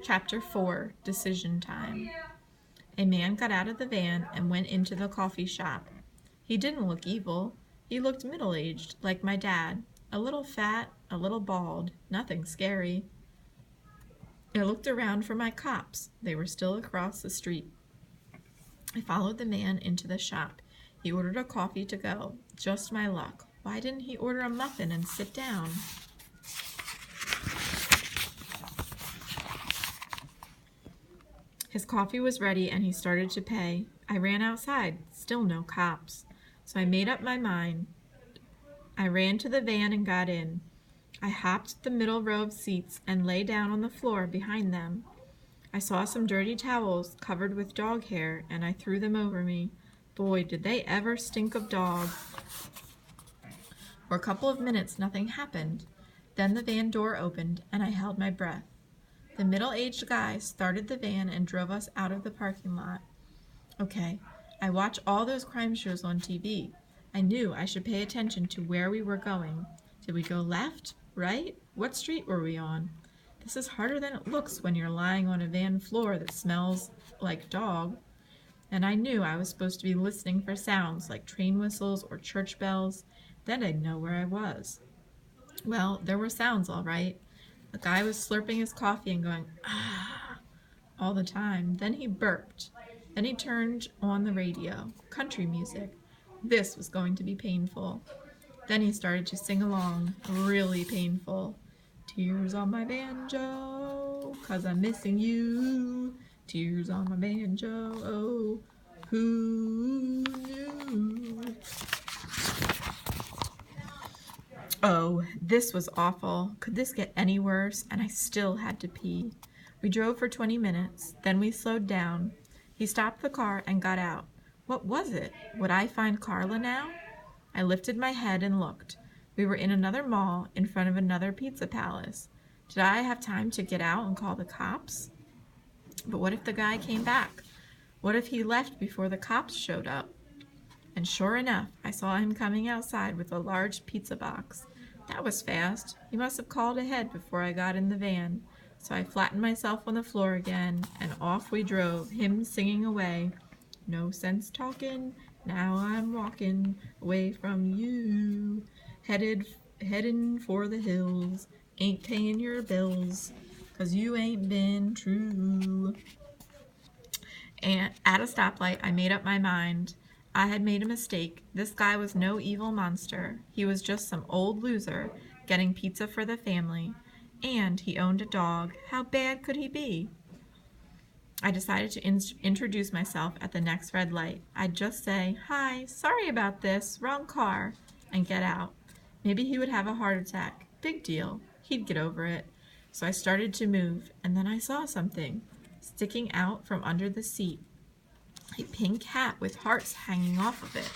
Chapter 4, Decision Time. A man got out of the van and went into the coffee shop. He didn't look evil. He looked middle-aged, like my dad. A little fat, a little bald, nothing scary. I looked around for my cops. They were still across the street. I followed the man into the shop. He ordered a coffee to go. Just my luck. Why didn't he order a muffin and sit down? His coffee was ready and he started to pay. I ran outside. Still no cops. So I made up my mind. I ran to the van and got in. I hopped the middle row of seats and lay down on the floor behind them. I saw some dirty towels covered with dog hair and I threw them over me. Boy, did they ever stink of dog. For a couple of minutes, nothing happened. Then the van door opened and I held my breath. The middle-aged guy started the van and drove us out of the parking lot. Okay, I watch all those crime shows on TV. I knew I should pay attention to where we were going. Did we go left? Right? What street were we on? This is harder than it looks when you're lying on a van floor that smells like dog. And I knew I was supposed to be listening for sounds like train whistles or church bells. Then I'd know where I was. Well, there were sounds all right. The guy was slurping his coffee and going, ah, all the time. Then he burped. Then he turned on the radio. Country music. This was going to be painful. Then he started to sing along. Really painful. Tears on my banjo, 'cause I'm missing you. Tears on my banjo, oh, who knew? Oh, this was awful. Could this get any worse? And I still had to pee. We drove for 20 minutes. Then we slowed down. He stopped the car and got out. What was it? Would I find Carla now? I lifted my head and looked. We were in another mall in front of another pizza palace. Did I have time to get out and call the cops? But what if the guy came back? What if he left before the cops showed up? And sure enough, I saw him coming outside with a large pizza box. That was fast. He must have called ahead before I got in the van. So I flattened myself on the floor again, and off we drove, him singing away. No sense talking, now I'm walking away from you. Heading for the hills, ain't paying your bills, 'cause you ain't been true. And at a stoplight, I made up my mind. I had made a mistake. This guy was no evil monster. He was just some old loser getting pizza for the family. And he owned a dog. How bad could he be? I decided to introduce myself at the next red light. I'd just say, "Hi, sorry about this, wrong car," and get out. Maybe he would have a heart attack. Big deal. He'd get over it. So I started to move, and then I saw something sticking out from under the seat. A pink hat with hearts hanging off of it.